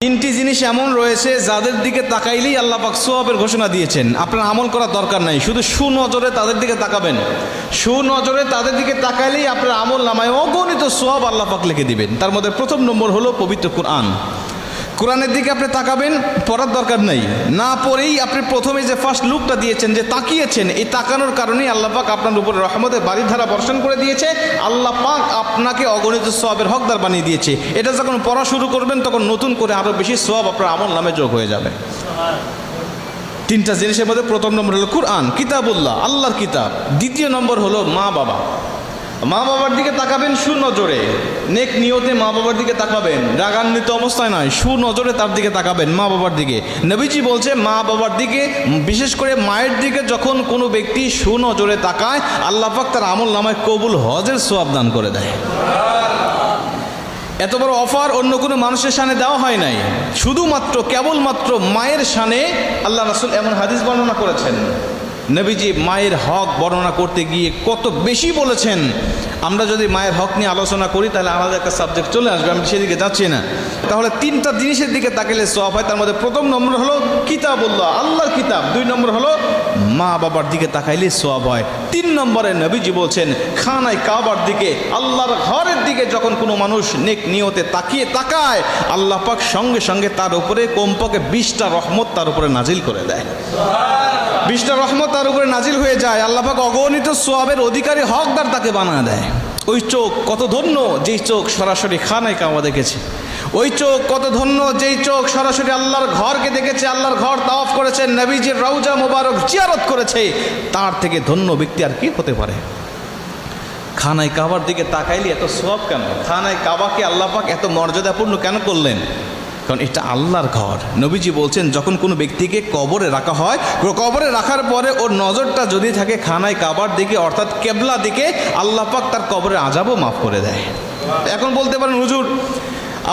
তিনটি জিনিস এমন রয়েছে যাদের দিকে তাকাইলেই আল্লাহ পাক সওয়াবের ঘোষণা দিয়েছেন। আপনার আমল করার দরকার নাই, শুধু সুনজরে তাদের দিকে তাকাবেন। সুনজরে তাদের দিকে তাকাইলেই আপনার আমল নামায় অগণিত সওয়াব আল্লাহ পাক লিখে দিবেন। তার মধ্যে প্রথম নম্বর হলো পবিত্র কোরআন। কোরআনের দিকে আপনি তাকাবেন, পড়ার দরকার নেই, না পড়েই আপনি প্রথমে যে ফার্স্ট লুকটা দিয়েছেন, যে তাকিয়েছেন, এই তাকানোর কারণেই আল্লাহ পাক আপনার উপরে রহমতের বাড়িধারা বর্ষণ করে দিয়েছে। আল্লাহ পাক আপনাকে অগণিত সওয়াবের হকদার বানিয়ে দিয়েছে। এটা যখন পড়া শুরু করবেন তখন নতুন করে আরও বেশি সওয়াব আপনার আমল নামে যোগ হয়ে যাবে। তিনটা জিনিসের মধ্যে প্রথম নম্বর হলো কোরআন, কিতাবুল্লাহ, আল্লাহর কিতাব। দ্বিতীয় নম্বর হলো মা বাবা। মা বাবার দিকে তাকাবেন সুনজরে, নেক নিয়তে মা বাবার দিকে তাকাবেন, রাগান্বিত অবস্থায় নয়, সুনজরে তার দিকে তাকাবেন, মা বাবার দিকে। নবীজি বলছে মা বাবার দিকে, বিশেষ করে মায়ের দিকে যখন কোনো ব্যক্তি সুনজরে তাকায়, আল্লাহ পাক তার আমল নামায় কবুল হজের সওয়াব দান করে দেয়। এত বড় অফার অন্য কোনো মানুষের শানে দেওয়া হয় নাই, শুধুমাত্র কেবলমাত্র মায়ের শানে আল্লাহ রাসূল এমন হাদিস বর্ণনা করেছেন। নবীজি মায়ের হক বর্ণনা করতে গিয়ে কত বেশি বলেছেন। আমরা যদি মায়ের হক নিয়ে আলোচনা করি তাহলে আমাদের একটা সাবজেক্ট চলে আসবে, আমি সেদিকে যাচ্ছি না। তাহলে তিনটা জিনিসের দিকে তাকালে সওয়াব হয়। তার মধ্যে প্রথম নম্বর হলো কিতাবুল্লাহ, আল্লাহর কিতাব। দুই নম্বর হলো মা বাবার দিকে তাকাইলে সওয়াব হয়। তিন নম্বরে নবীজি বলছেন খানায় কাবার দিকে, আল্লাহর ঘরের দিকে যখন কোনো মানুষ নেক নিয়তে তাকায়, আল্লাহ পাক সঙ্গে সঙ্গে তার উপরে কমপক্ষে 20টা রহমত তার উপরে নাজিল করে দেয়। 20টা রহমত তার উপরে নাজিল হয়ে যায়। আল্লাহ পাক অগণিত সওয়াবের অধিকারী হকদার তাকে বানায় দেয়। ওই চোখ কত ধন্য যেই চোখ সরাসরি খানায় কাবা দেখেছে। ওই চোখ কত ধন্য যেই চোখ সরাসরি আল্লাহর ঘরকে দেখেছে, আল্লাহর ঘর তাওয়াফ করেছে, নবীজির রওজা মোবারক জিয়ারত করেছে। তার থেকে ধন্য ব্যক্তি আর কি হতে পারে? খানায় কাবার দিকে তাকাইলে এত সওয়াব কেন? খানায় কাবাকে আল্লাহ পাক এত মর্যাদাপূর্ণ কেন করলেন? কারণ এটা আল্লাহর ঘর। নবীজি বলছেন যখন কোনো ব্যক্তিকে কবরে রাখা হয়, কবরে রাখার পরে ওর নজরটা যদি থাকে খানায় কাবার দিকে, অর্থাৎ কেবলা দিকে, আল্লাহ পাক তার কবরের আযাবও মাফ করে দেয়। এখন বলতে পারেন হুজুর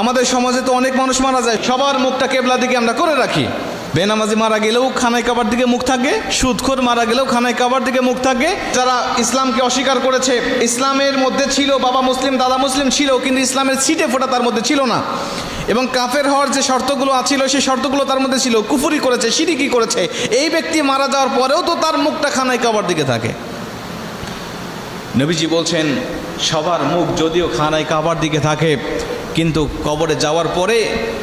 আমাদের সমাজে তো অনেক মানুষ মারা যায়, সবার মুখটা কেবলা দিকে আমরা করে রাখি। বেনামাজি মারা গেলেও খানায় কাবার দিকে মুখ থাকে, সুদখোর মারা গেলেও খানায় কাবার দিকে মুখ থাকে। যারা ইসলামকে অস্বীকার করেছে, ইসলামের মধ্যে ছিল, বাবা মুসলিম দাদা মুসলিম ছিল, কিন্তু ইসলামের ছিটে ফোঁটা তার মধ্যে ছিল না, এবং কাফের হওয়ার যে শর্তগুলো আছিল সেই শর্তগুলো তার মধ্যে ছিল, কুফরি করেছে, শিরকি করেছে, এই ব্যক্তি মারা যাওয়ার পরেও তো তার মুখটা খানায় কাবার দিকে থাকে। নবীজি বলছেন সবার মুখ যদিও খানায় কাবার দিকে থাকে, কিন্তু কবরে যাওয়ার পরে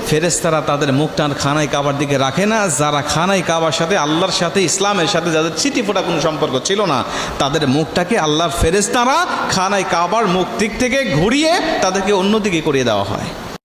ফেরেশতারা তাদের মুখটা খানায় কাবার দিকে রাখে না। যারা খানায় কাবার সাথে, আল্লাহর সাথে, ইসলামের সাথে যাদের ছিটি ফোটা কোনো সম্পর্ক ছিল না, তাদের মুখটাকে আল্লাহর ফেরেশতারা খানায় কাবার মুখ দিক থেকে ঘুরিয়ে তাদেরকে অন্যদিকে করিয়ে দেওয়া হয়।